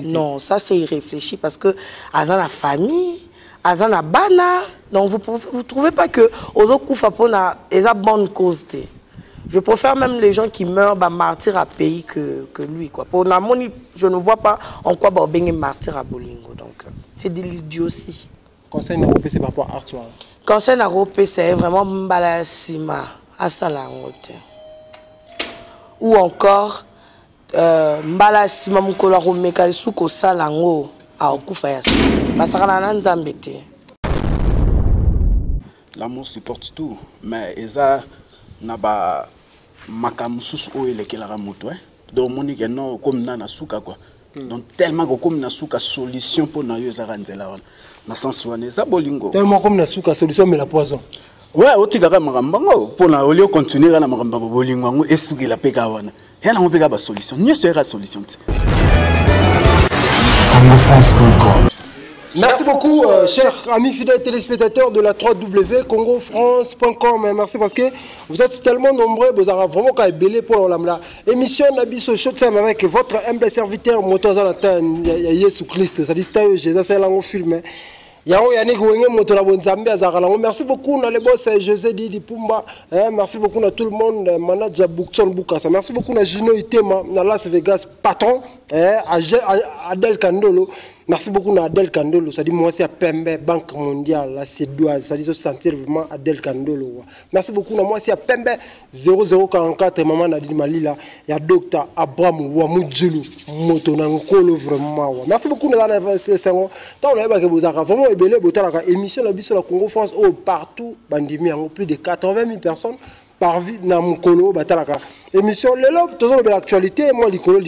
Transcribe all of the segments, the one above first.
Non, ça c'est irréfléchi parce que Azan la famille, Azan la bana, donc vous trouvez pas que aux Koufa pour na eza bonne cause. Je préfère même les gens qui meurent martyrs à pays que lui quoi. Pour Namoni, je ne vois pas en quoi Bobeng est martyr à Bolingo, donc c'est de l'idiotie. Conseil Naropé, c'est par rapport à Artois. Conseil Naropé, c'est vraiment Mbala Sima à Salangote. Ou encore Mbala Sima Mukolo Romekalisu ko Salango à Okufa Yasu. Basakana Nzambete. L'amour supporte tout, mais eza naba makamusus o elekela moto donc monique non comme nana suka quoi. Donc tellement comme na suka solution pour na yo ezara nzela wana. Na sens wana eza bolingo. Tellement comme na suka solution mais la poison. Ouais, otikaka makambango pour na olio continuer na makamba bolingo ngo esuki la peka wana. Yana mo peka ba solution. Ni sera solution. Merci beaucoup, chers amis fidèles téléspectateurs de la 3W congofrance.com. Merci parce que vous êtes tellement nombreux, vous avez vraiment qu'à ébélé pour la émission Nabiso Shotsam avec votre humble serviteur Motozalatan Yesu Christ. Ça dit Jésus, c'est là où film. Merci beaucoup à les boss José Didi Pumba. Merci beaucoup à tout le monde, manager Boukson Boukassa. Merci beaucoup à Gino Itema, à Las Vegas, patron, à Adel Kandolo. Merci beaucoup à Adel Kandolo. Ça dit moi c'est à Pembe, Banque mondiale, la Cédoise. Ça dit se sentir vraiment Adel Kandolo. Merci beaucoup à moi c'est à Pembe 0044 maman Nadine Malila. Il y a docteur Abraham Ouamoudjulu Motonankolo vraiment. Merci beaucoup à la FSC. Tant on a que vous avez vraiment ébélé la émission la vie sur la Congo France partout bandimi plus de 80 000 personnes par vie na mukolo batalaka émission lelo toujours de l'actualité moi likolo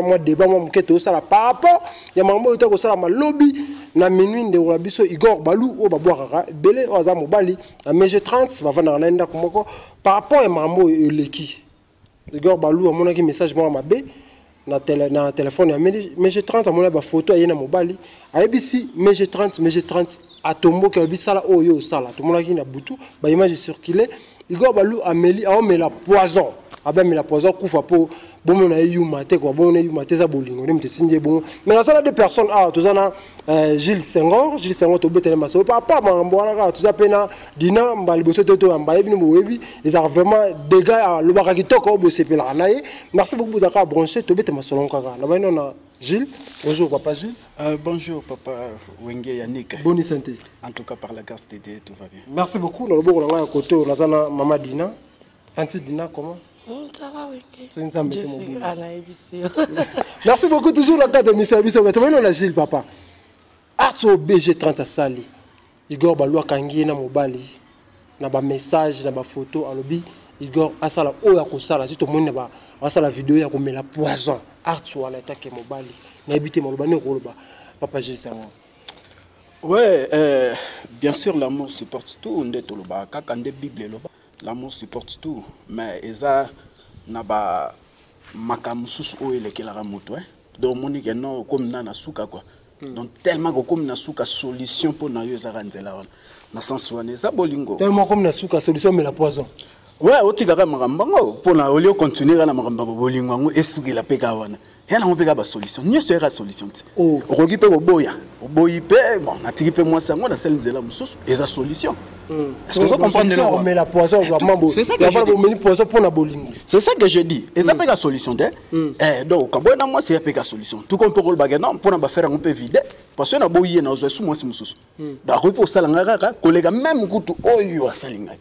moi débat moi muketo ça par rapport ya mambo utako ça ma lobby na minuit de la biso Igor Balou o babwaka belé o za mobali na MG30 va vana na ndako moko par rapport ya mambo eleki Igor Balou amonaki message moi mabe na téléphone ya MG30 amona ba photo ayena mobali ayebisi MG30 atombo ke bisala oyo sala tomonaki na butu ba image circulé Igor Balou ameli la poison mais la poison kufa po bon na yuma te quoi bon na yuma te za bolingo ne mte sindie bon mais na sala deux personnes tozana Gilles Senghor to betele maso papa mambo wana toza pena dina mbali boso to mbaye bino boyebi ils ont vraiment dégâts le baka kitoko bo sepela naye merci beaucoup za ka brancher to betele maso kaka na bino na Gilles. Bonjour papa Gilles. Bonjour papa Wenge Yannick. Bonne santé. En tout cas par la grâce de Dieu tout va bien. Merci beaucoup. Nous avons côté on maman Dina. Auntie Dina comment? Ça va Wenge. C'est une samedi mon boulot. Merci beaucoup toujours la carte de monsieur Abisso. Mais toi la Gilles papa. Arto BG30 à Sali. Igor Balou kangi na mobali. Na ba message na ba photo alobi Igor asala oya ko sala juste monde ba asala vidéo ya ko mela poison. Arto ala attaquer mobali. Na habité molobani ko loba. Papa Gilles ça. Ouais, bien sûr l'amour supporte tout. Nde to loba kaka nde Bible loba. L'amour supporte tout, mais eza naba makamusus o elekela moto donc monique non comme nana suka quoi. Donc tellement comme na suka solution pour na yo ezara nzela wana. Na sens wana eza bolingo. Tellement comme na suka solution mais la poison. Ouais, otikaka makambango pour na olio continuer na makamba bolingo ngo esuki la peka wana. Yana mo peka ba solution. Ni sera solution. Okoki pe oboya. Oboyi pe bon na tiki pe moi ça ngo na sel nzela mususu eza solution. Est-ce que vous comprenez on met la poison vraiment c'est ça que je poison pour na bolingo. C'est ça que je dis. Et ça peka solution donc quand na moi c'est peka solution. Tout comme pour le bagage non pour na ba faire un peu vide parce que na boyi na ozo moi mususu. Donc pour ça la ngaka collègue même kutu oyo asalinga.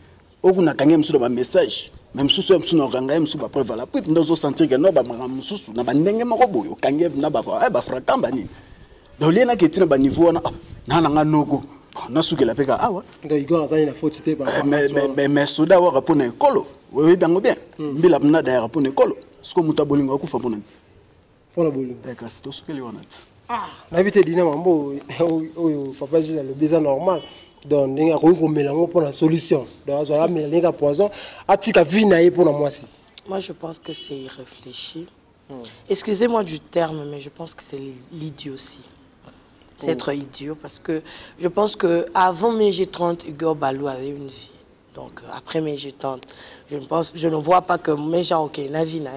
Okuna kangé mususu ba message. Même si c'est un organe, si ba preuve la preuve, nous sentir que nous ba mususu na ba ndenge moko boyo kangé na ba ba frakamba ni. Donc les na qui tina ba niveau na na nga noko. Na suki la peka awa. Donc Igor azani na faute te ba. Mais soda wa rapona ekolo. Oui bien bien. Mbila mna da rapona ekolo. Siko mutabolingo akufa pona. Pona bolingo. D'accord, c'est tout ce que les wana. Na vite dina mambo oyo papa Gilles le bizarre normal. Donc il y a pour la solution. Donc il y a poison. Moi je pense que c'est irréfléchi. Excusez-moi du terme, mais je pense que c'est l'idiotie. C'est être idiot parce que je pense que avant mes G30, Igor Balou avait une vie. Donc après mes G30, je ne vois pas que mes gens ok, la vie n'a.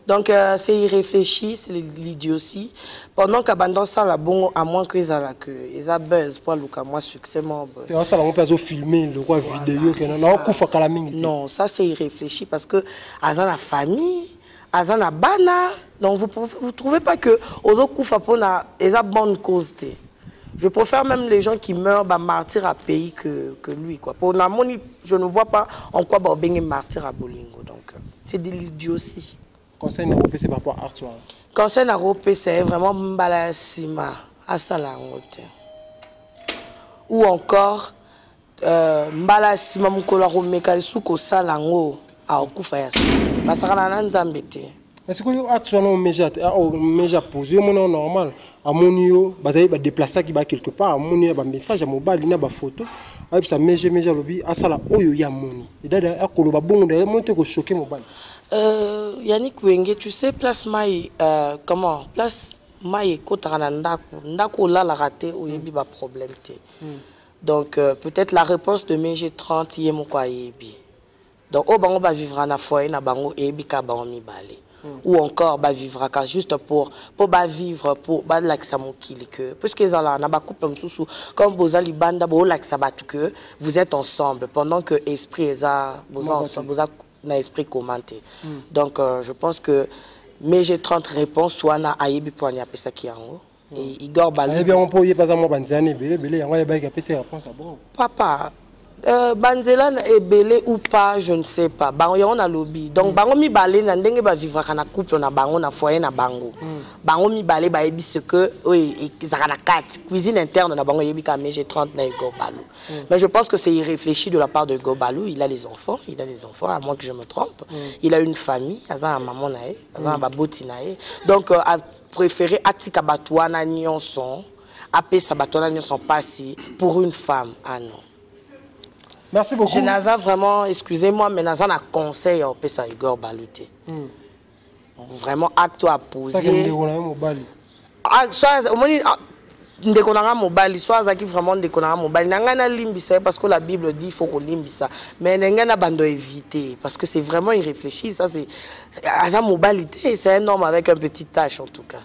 Donc, c'est irréfléchi, c'est l'idiotie. Pendant qu'abandon ça, la bon, à moins qu'ils aient la queue, ils ont buzz pour le cas, moi, succès, moi. Ça, on peut filmer le roi vidéo. Non, ça, c'est irréfléchi parce que, à la famille, à la bana, donc vous ne trouvez pas que, aux autres coups, ils ont bonne cause. Je préfère même les gens qui meurent martyrs à pays que lui. Quoi. Pour Namoni, je ne vois pas en quoi il martyr à Bolingo. Donc, c'est de l'idiotie. Conseil Naropé, c'est par rapport à Arthur. Conseil Naropé, c'est vraiment Mbalassima, Assalangote. Ou encore, Mbalassima Mkolaro Mekalisuko Salango, à Okufayas. Parce qu'on a un zambete. Mais c'est que Arthur a déjà posé, c'est normal. À mon niveau, il va déplacer quelque part, à mon niveau, un message, à mon bas, il y a une photo. Et puis ça meja lobby, Asala Oyo Yamoni. Et d'ailleurs, il y a bon, il y a monté que choqué mon bal. Yannick Wenge, tu sais, place Maï, comment? Place Maï, Kotarana Ndako, là, la raté, où il y a un problème. Donc, peut-être la réponse de MG30, il y a mon quoi, donc, on va vivre en foyer, na bango, et bika bango mi balé. Ou encore, bah vivre juste pour vivre, pour l'accès à mon que parce que ça là, na ba couple sous comme vous allez banda, bo l'accès que vous êtes ensemble pendant que esprit est vous ensemble, vous na esprit commenté. Donc, je pense que mais j'ai 30 réponses soit na ayebi pour n'y appeler ça qui en haut. Et Igor Balou. Eh bien, on peut y passer moi banzane, belé, on va y appeler ça réponse à bon. Papa. Banzela est belé ou pas, je ne sais pas. Bango y a un lobby. Donc bango mi balé na ndenge ba vivre na couple na bango na foyer na bango. Bango mi balé ba ebi ce que oui, ça na 4 cuisine interne na bango yebi ka j'ai 30 na Igor Balou. Mais je pense que c'est irréfléchi de la part de Igor Balou, il a les enfants, à moins que je me trompe. Il a une famille, azan maman nae, azan ba boti nae. Donc a préféré atika batouana nyonson, apé sa batouana nyonson passi pour une femme. Ah non. Merci beaucoup. Je n'ai vraiment, excusez-moi, mais je n'ai conseil à ça Igor Balouté. Vraiment, acte à poser. Soit, au moins, ndekonanga mobali, soit zaki vraiment ndekonanga mobali. Nangana limbisa parce que la Bible dit il faut qu'on limbisa. Mais nangana bando éviter parce que c'est vraiment irréfléchi. Ça c'est, asa mobalité, c'est un homme avec un petit tâche en tout cas.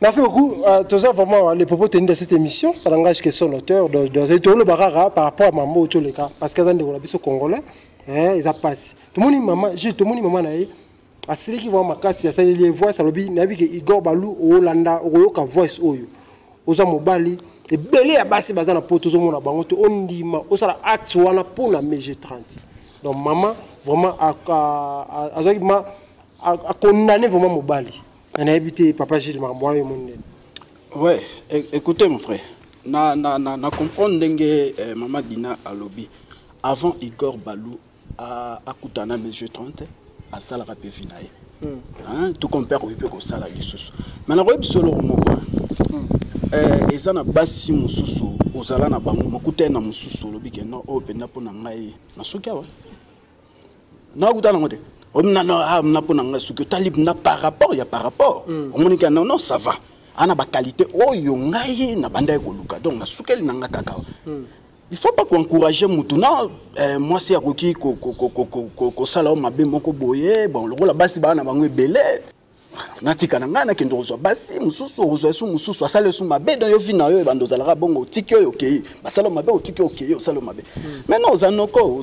Merci beaucoup. Tous vraiment les propos tenus de cette émission, ça n'engage que son auteur dans le barara par rapport à Mambo Tcholeka parce que dans les Congolais, ils a passé. Tout le monde maman, j'ai tout le monde maman naïe. À celui qui voit ma casse, il y a les voix, ça le dit, nabi que Igor Balou au Hollanda, au Yoka voice oyo, aux Amobali et belé à bassi bazana pour tout le monde à Bangoto, on dit ma, au sala acte wana pour la MG30. Donc maman vraiment à condamner vraiment Mobali. On a évité Papa Gilles Marmoy. Ouais, écoutez mon frère, na comprendre dengue Maman Dina à lobby. Avant Igor Balou à Koutana MG30 à Sala Rapevinae. Tout compare au Peko Sala Lissus. Mais la web solo moko. Eza na basi mususu ozala na bango mokuta na mususu lobby ke no open na pona ngai na suka wa. Na kutana ngote. Na par rapport, il y a par rapport. On dit que non, ça va. On a la qualité. Oh, il y a une bande de Koluka. Donc, on a soukel nanga kakao. Il ne faut pas encourager Moutuna. Moi, c'est un qui ko sala ma be moko boye. Bon, le rôle basi ba na bango belé. Natika nanga na kendo zo basi mususu ozo su mususu asale su mabe do yo vina yo bando zalaka bongo tiki yo okay. Basalo mabe otiki okay, osalo mabe. Maintenant uzanoko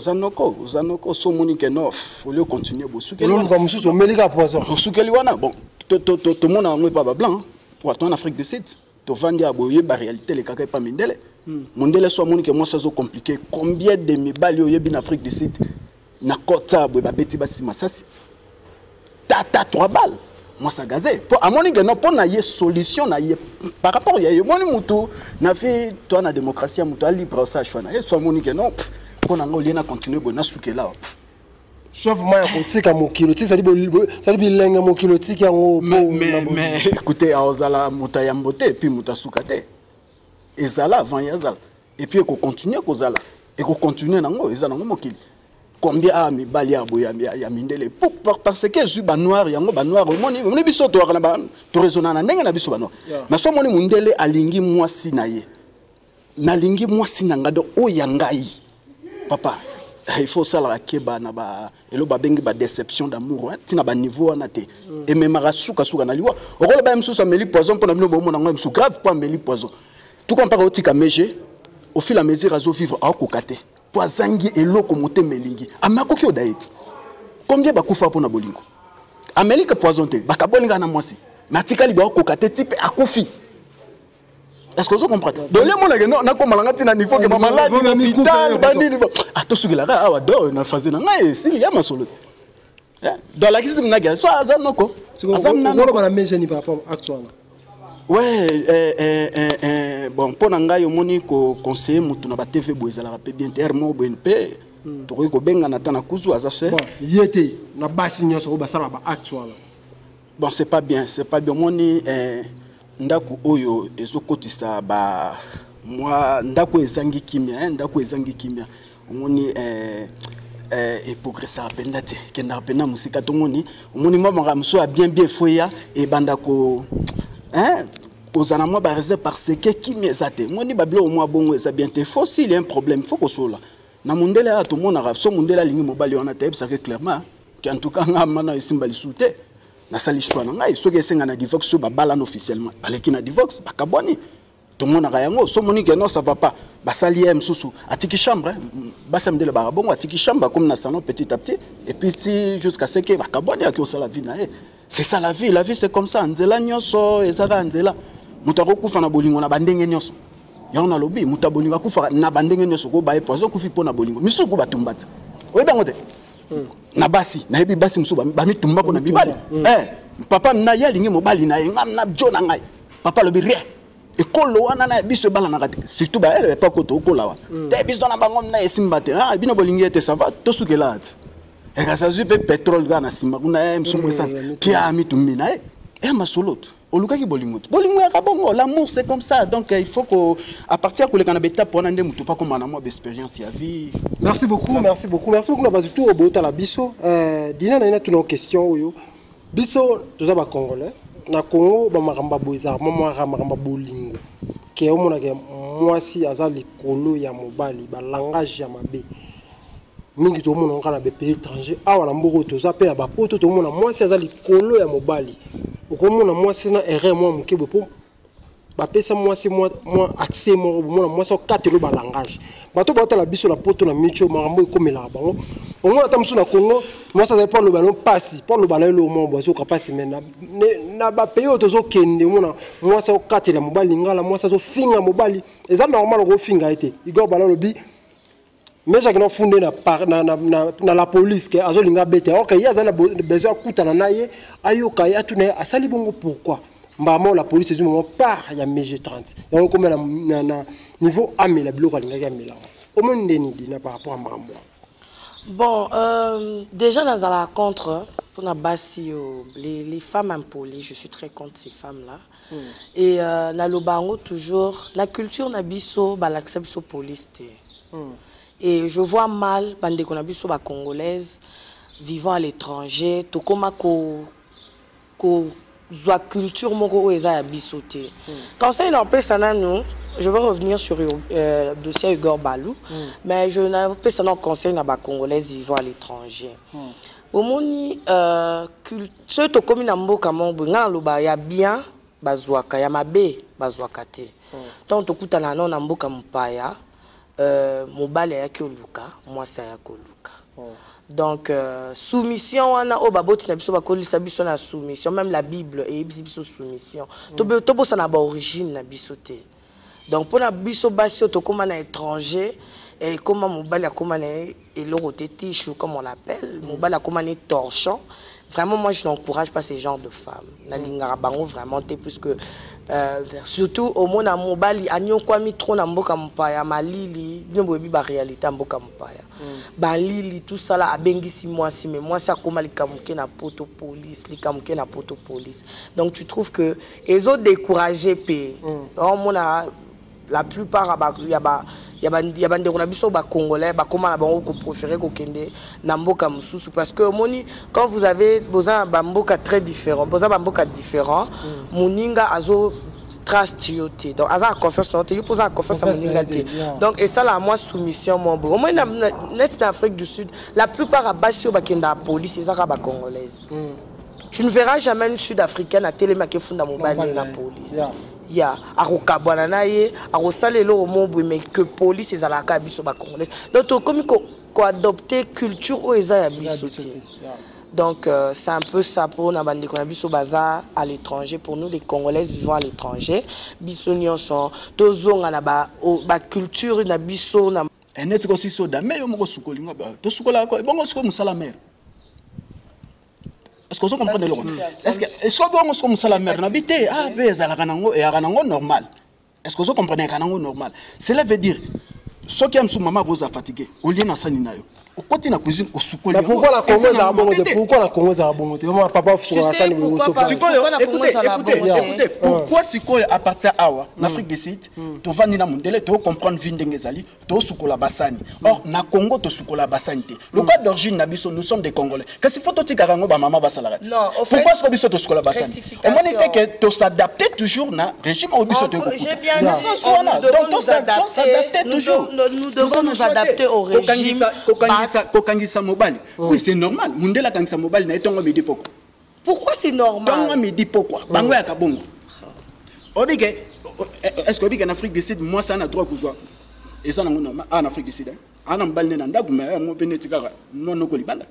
so monike no folio continuer bosukeli. Lolu ka mususu melika poison. Bosukeli wana bon to mona ngwe pa blanc pour en Afrique du Sud. To vandi aboye ba réalité le kaka pa mindele. Mondele so monike moi ça zo compliqué. Combien de mibali yo yebi en Afrique du Sud na kota bo ba beti basi masasi. Tata 3 balles. Moi ça gazé pour à mon niveau non pour na y solution na y par rapport y a mon mutu na fait toi na démocratie mutu libre ça choix na soit mon niveau non pour na ngoli na continuer go na souke là chef moi ya kotika mokilo ti ça dit lenga mokilo ti yango mais écoutez ozala muta ya mbote puis muta sukate ezala avant yazala et puis ko continuer ko zala et ko continuer nango ezala ngo mokili. Combien a mi bali ya mindele parce que je ba noir yango ba noir moni biso to kana ba to raisonner na ndenge na biso ba noir mais so moni mundele alingi mwasi na ye nalingi mwasi na ngado o yangai papa il faut ça la keba na ba et là bengi ba déception d'amour hein tina ba niveau na te et même rasuka suka na liwa okolo ba msusu ameli poison pour na bino bomo na ngwe msu grave pas ameli poison tout compare au tika meje au fil à mesure azo vivre a kokate poazangi eloko mote melingi amakoki odaiti combien ba kufa pour na bolingo ameli que poison te bakabolinga na mwasi mais atikali ba kokate type akufi. Est-ce que vous comprenez? Donc les gens qui ont commencé à niveau que ma malade hôpital bandini ah to sugila ah wa do na faze na ngai si ya masolo dans la crise na gars soit azam noko azam na noko na meje ni papa actuellement ouais bon pour ngai omoni ko conseiller mutu na ba TV boezala rapé bien termo BNP to ko benga na tana kuzu azache bon yete na basi nyoso ko basala ba actuellement bon c'est pas bien moni ndako oyo ezokotisa ba moi ndako ezangi kimia ndako ezangi kimia omoni progressa apenda te kenda apenda musika tomoni omoni mwa mso a bien foya e bandako ozana moi ba réserve parce que kimia ezate moni bablo moi bongo eza bien te faut s'il y a un problème faut ko sola na mundele a to mona so mundele lingi mobali wana te ça que clairement que en tout cas ngama na isimbali soute na sali choix na ngai soki esenga na divorce so babalana officiellement baleki na divorce bakabwani tout le monde a yango so moni que non ça va pas basali msusu atiki chambre basamdele barabongo atiki chambre comme na salon petit à petit et puis si jusqu'à ce que bakabwani aki osala vie na c'est ça la vie c'est comme ça nzela nyoso ezaka nzela mutu akokufa na bolingo na bandenge nyoso yango na lobi mutu abolingo akufa na bandenge nyoso ko baye poison kufi pona bolingo misuku batumbati oyebango te na basi na yebi basi musu ba mitumba ko na mibali papa na ya lingi mobali na ngam na jona ngai papa lobi rien e kolo wana na biso bala na kati surtout ba ele pas ko to kola wana te biso na bango na esimba te bino bolingi ete ça va to sukela et ka sa zupe pétrole ga na simba kuna msumu essence pia mitumbi na masoloto oluka ki bolingo ya kabongo l'amour c'est comme ça donc il faut que à partir de la étape pour ande mutu pas comme na moi d'expérience ya vie. Merci beaucoup na ba tout au bota la biso dina na tuna question oyo biso toza ba congolais na Congo ba makamba boiza makamba bolingo ke omona ke mwasi azali kolo ya mobali ba langage ya mabe mingi to mona ngana be pays étranger awa na mboko toza pe ba poto to mona mwasi azali kolo ya mobali okomona mwasi na erreur moi mukebe po bapesa mwasi moi accès moi mona mwasi okatelo ba langage bato batala biso na poto na micho makambo ekomela bango omona tamsu na Congo mwasi azali pas le ballon passi pas le ballon le mo bozo kapasi mena na ba pays otozo kende mona mwasi okatela mobali ngala mwasi azo finga mobali eza normal ko finga ete igor ballon lobi mais j'ai que fondé na la police que azo linga bete ok il y a besoin kutana naye ayoka ya tuna asali bongo pourquoi mbamo la police du moment part ya MG30 donc comme na niveau amela biloko linga ya mela au moins ndeni dina par rapport à mbamo bon déjà dans la contre pour na basi les femmes impolies je suis très contre ces femmes là et na lobango toujours la culture na biso ba l'accepte so police té et je vois mal bande qu'on a vu sur la congolaise vivant à l'étranger tout comme ko la culture moko eza ya bisoté quand ça n'empêche ça nous je veux revenir sur le dossier Igor Balou mais je n'empêche ça non conseil na ba congolaise vivant à l'étranger omoni ce to comme na mboka mongo ngana loba ya bien bazwaka ya mabe bazwaka te tant to kutana non na mboka mpaya mobile ya koluka moi ça ya koluka donc soumission wana o baboti na biso ba kolisa biso na soumission même la bible et biso soumission to bosa na ba origine na biso te donc pour na biso basio to comme na étranger et comment mobile ya comme na et l'orotétiche comme on l'appelle mobile ya comme na torchon vraiment moi je n'encourage pas ces genres de femmes na lingara bango vraiment te plus que surtout au monde à mobali agnon kwa mi trop na mboka mpaya malili bien bobi ba réalité mboka mpaya ba lili tout ça là abengisi moi si mais moi ça comme likamuke na poto police likamuke na poto police donc tu trouves que les autres découragés pe on mona la plupart il y a des gens ba congolais ba comment na bango ko préférer ko kende na mboka mususu parce que moni quand vous avez besoin ba mboka très différent besoin ba mboka différent moninga azo trust yote donc aza confiance na yote yo posa confiance à moninga te donc et ça la moi soumission mon beau au moins net d'Afrique du Sud la plupart à basi bakenda police ezaka ba congolaise tu ne verras jamais une sud-africaine à télémaké funda mobile na police ya akokabwana na ye akosalelo omobwe mais que police ezalaka biso ba congolaise donc comme ko adopter culture o eza ya biso te. Donc c'est un peu ça pour nous, biso baza à l'étranger, pour nous les Congolaises vivant à l'étranger, biso nyonso tozonga na ba culture na biso na net aussi soda mais yo moko sukolinga ba to sukola ko bongo siko musala mère. Est-ce que vous comprenez le est-ce que bongo siko musala mère na bité ah beza la kanango et kanango normal. Est-ce que vous comprenez kanango normal? Cela veut dire ceux qui aiment son maman vous a fatigué au lieu na sani na yo. Au côté na cuisine au soukoli. Pourquoi la Congo a bon pourquoi la Congo a bon maman papa sur la sani au soukoli. Écoutez, pourquoi sikoyo à partir awa en Afrique du Sud, to vandi na mondele to comprendre vinde ngezali, to soukola basani. Or na Congo to soukola basani te. Le cas d'origine na biso nous sommes des Congolais. Qu'est-ce qu'il faut to tikarango ba maman basalarate. Pourquoi ce biso to soukola basani? Au moins était que to s'adapter toujours na régime au biso to. J'ai bien dit. Donc s'adapter toujours. Nous devons nous adapter au régime. Kokangisa mobile. Oui, c'est normal. Mundela kangisa mobile na etongo midi poko. Pourquoi c'est normal? Tongo midi pourquoi? Bango ya kabongo. Obige est-ce que obige en Afrique du Sud moi ça na droit kuzwa. Et ça normal en Afrique du Sud. Ana mbali na ndaku mais mo benetika non ko libanda.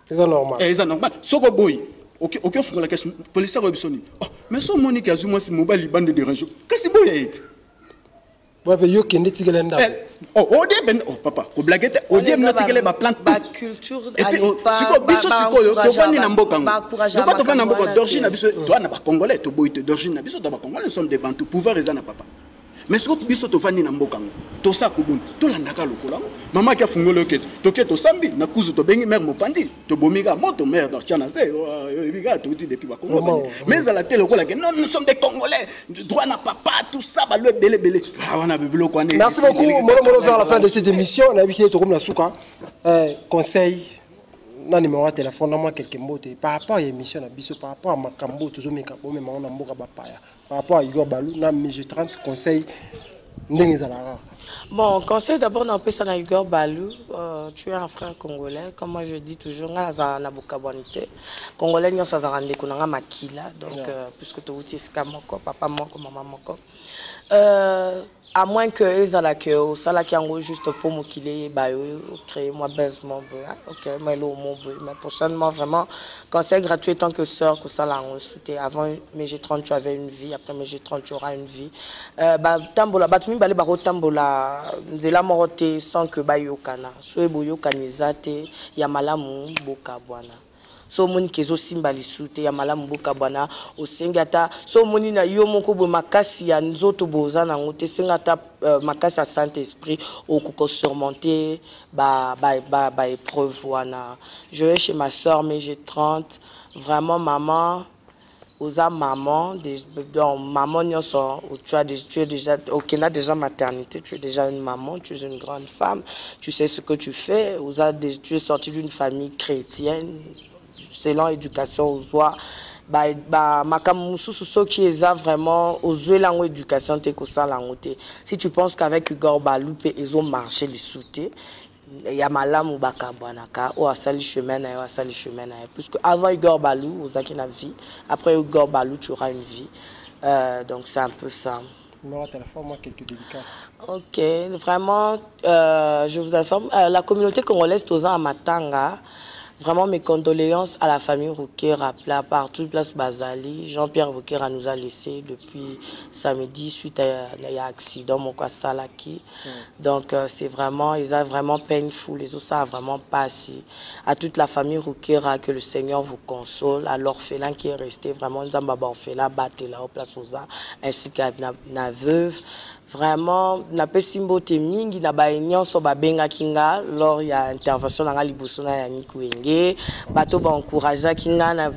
C'est normal. Et ça normal. Soko boy. OK fungola la question policier ko bisoni. Oh, mais so Monique azuma si mobile libanda de région. Qu'est-ce boy est? Yo kende tigelenda. Oh ben oh papa, ko blaguette, odem na tigele ba plante ba culture ali pas. Siko biso sikoyo to vandi na mboka. Pourquoi to vandi na mboka d'origine na biso to na ba congolais to boite d'origine na biso to ba congolais nous sommes des bantous pouvoir ezana papa. Mais siko biso to vandi na mboka. To sa kubun, to landaka lokola. Mama ki afungolo kesi. To ke to sambi na kuzu to bengi mère mopandi, to bomiga moto mère d'orchana se biga to ti depuis ba Congo. Mais à la télé lokola que non nous sommes des congolais, droit na papa tout ça ba le belé. Merci beaucoup. Molo vers la fin de cette émission, on a vu qu'il y a souka conseil na numéro de téléphone na moi quelques mots par rapport à l'émission na biso par rapport à makambo toujours mekabo mais on a mboka bapaya par rapport à Igor Balou na MG 30 conseil ndenge zalaka. Bon, conseil d'abord n'a pas ça na Igor Balou, tu es un frère congolais comme moi je dis toujours nga za na bokabonité congolais nyo sa zande ko nga makila donc puisque tu uti skamoko papa moko maman moko à moins que ezala que sala ki ango juste pour mokile ba yo créer moi baisement OK mais le mot mais prochainement vraiment conseil gratuit tant que sœur que ça là on c'était avant mais j'ai 30 tu avais une vie après mais j'ai 30 tu auras une vie ba tambola batumi bale ba rotambola nzela morote sans que ba yokana so eboyo kanizate ya malamu boka bwana so moni kezo simba lisute ya malamu boka bwana osengata so moni na yo moko bo makasi ya nzoto boza na ngote sengata makasi ya Saint Esprit okoko surmonter ba épreuve wana. Je vais chez ma soeur mais j'ai 30 vraiment maman oza maman donc maman nyonso tu es déjà OK na déjà maternité tu es déjà une maman tu es une grande femme tu sais ce que tu fais tu es sorti d'une famille chrétienne selon éducation aux voix qui est vraiment aux yeux langue éducation si tu penses qu'avec Igor Balou ils ont marché les soutés il y a malam ou bakabwanaka ou asali chemin puisque avant Igor Balou aux qui na vie après Igor Balou tu auras une vie donc c'est un peu ça. OK vraiment je vous informe la communauté congolaise toza à Matanga. Vraiment mes condoléances à la famille Roukera, partout, place Bazali. Jean-Pierre Roukera nous a laissé depuis samedi suite à un accident, mon cas Salaki. Donc c'est vraiment, ils ont vraiment painful, les autres ça a vraiment passé. À toute la famille Roukera, que le Seigneur vous console. À l'orphelin qui est resté, vraiment, nous avons orphelin, batté là, au place Oza, ainsi qu'à la veuve. Vraiment na pesimbo te mingi na ba nyonso ba benga kinga lors ya intervention na liboso na ya Nikuenge bato ba encourager kinga na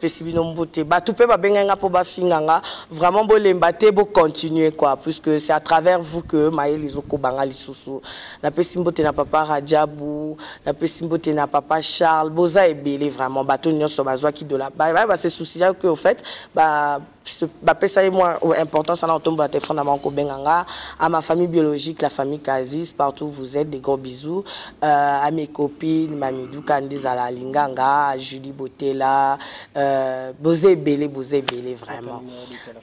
pesibino mbote bato pe ba benga nga po ba finganga vraiment bolemba te bo continuer quoi puisque c'est à travers vous que maïli zoko banga lisusu na pesimbo te na papa Radjabou na pesimbo te na papa Charles boza ebele vraiment bato nyonso bazwa ki de la ba se soucier que au fait ba ça et moi important ça on tombe à téléphone à ma famille biologique, la famille Kazis, partout où vous êtes, des gros bisous. À mes copines, Mamidou Candice à la Linganga, à Julie Botella, Bosé Belé, vraiment.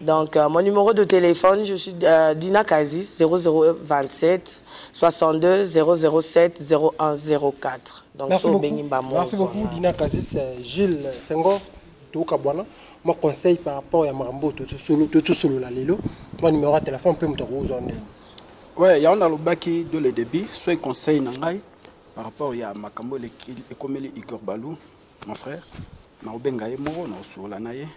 Donc mon numéro de téléphone, je suis Dina Kazis, 0027 62 007 0104. Donc, merci beaucoup Dina Kazis, Gilles Senghor, Toukabouana. Mon conseil par rapport à Marambo, tout solo la lilo. Mon numéro de téléphone peut me trouver. Ouais, il y a un baki de le débit, soit conseil nangai par rapport à Makambo et Komeli Igor Balou, mon frère. Na obenga moro na sur la naie.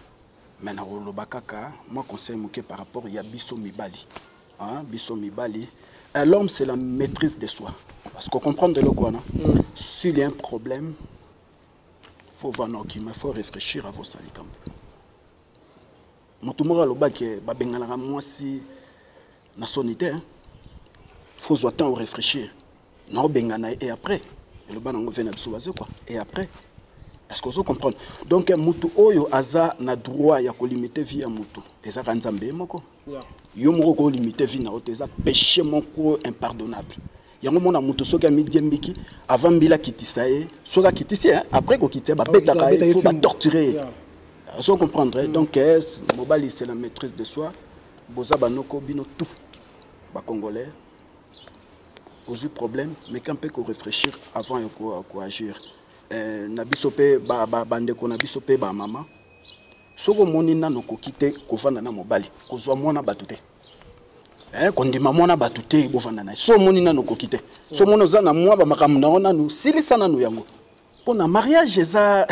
Mais na olobakaka, moi conseil mouké par rapport à Bisso Mibali. Hein, Bisso Mibali. L'homme c'est la maîtrise de soi. Parce qu'on comprend de le quoi, s'il y a un problème, il faut voir il faut réfléchir à vos salicambo. Motumora lobaki ba bengala moi si na sonité, faut soit temps réfléchir. Non bengana et après, et le banango vient de quoi. Et après, est-ce que vous comprenez? Donc mutu oyo aza na droit ya ko limiter vie à mutu. Eza kanzambe moko. Yo moko ko limiter vie na oteza péché moko impardonnable. Yango mona mutu soka midjembiki avant bila kitisaye, soka kitisi après ko kitia ba betaka il faut ba torturer. Vous comprendrez. Donc Mobali c'est la maîtrise de soi. Boza banoko bino tout. Ba congolais. Pose problème mais quand peut ko réfléchir avant ko agir. Na bisope ba bandeko na bisope ba mama. Soko moni nano ko kite ko vanda na Mobali. Ko zwa mona batute. Kondima mona batute bo vanda na. So moni nano ko kite. So mono za na mwa ba makamu na ona nu silisa nanu yango. Pour le mariage, eza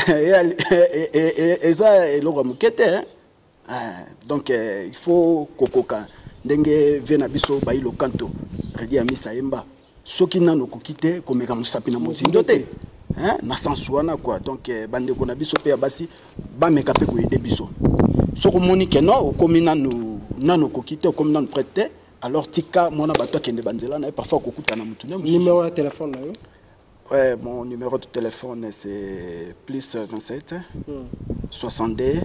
eloko mukete. Donc il faut kokoka ndenge vena biso ba ilo kanto redi amisa emba soki nano kokite komeka musapi na mozindo te na sens wana quoi. Donc bande ko na biso pe basi ba meka pe ko aider biso soko moni ke no komi nano kokite komi nano prêter alors tika mona bato kende banzela na parfois kokuta na mutu ne musu. Numéro de téléphone na yo? Ouais, mon numéro de téléphone c'est plus 27 62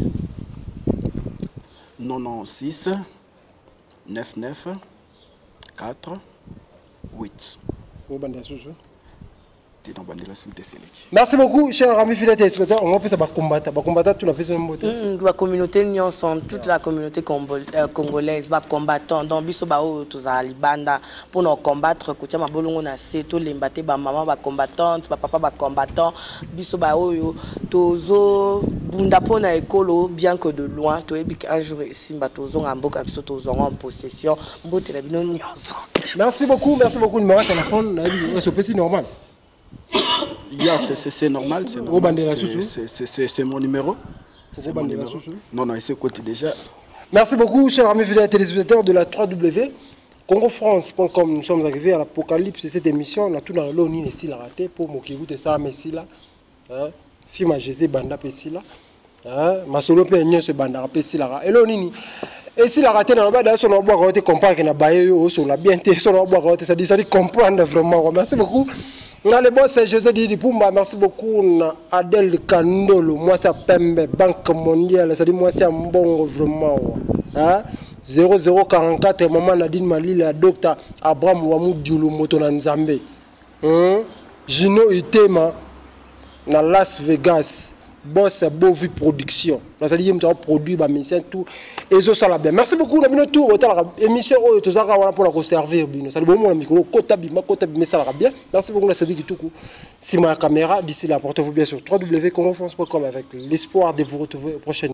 96 99 4 8. Merci beaucoup, cher ami fidèle téléspectateur. On va faire ça combattre toute la la communauté toute la communauté congolaise, combattant. Donc, biso ba o toza libanda pour nous combattre. Kutia mabolongo na seto lembate ba maman ba combattante, ba papa ba combattant. Biso ba o tozo bunda pona ekolo bien que de loin. To ebik un jour ici ba tozo ngamboka biso tozo en possession. Mbote la bino nyonso. Merci beaucoup, numéro de téléphone. C'est normal. Yeah, c'est normal, c'est mon numéro. Non, non, c'est côté déjà. Merci beaucoup, chers amis fidèles téléspectateurs de la 3W. CongoFrance.com, nous sommes arrivés à l'apocalypse de cette émission. On a tout dans le lot, ni ici la raté pour Mokibu de ça, mais ici là. Film à Jésus, Banda Pessila. Ma solo peut se Banda Pessila. Et là, Nini. Et si la raté n'a pas d'ailleurs, on a beau comprendre qu'il y a baillé, on a bien été, on a beau ça dit comprendre vraiment. Merci beaucoup. On a le boss, c'est José Didi Pumba. Merci beaucoup. Adel Kandolo, moi c'est Pembe, Banque mondiale. Ça dit moi c'est un bon vraiment. 0044, maman Nadine Mali, la docteur Abraham Wamou Diolo Motonanzambe. Gino Itema, na Las Vegas. Boss Bovi Production. Ça dit que produit ba mission tout et ça la bien. Merci beaucoup na bino tout émission to zaka wana pour la servir bino. Ça dit bon mon micro kota bima ça la bien. Merci beaucoup na Cédric Tuku. Si ma caméra d'ici là portez-vous bien sur www.congofrance.com avec l'espoir de vous retrouver prochainement.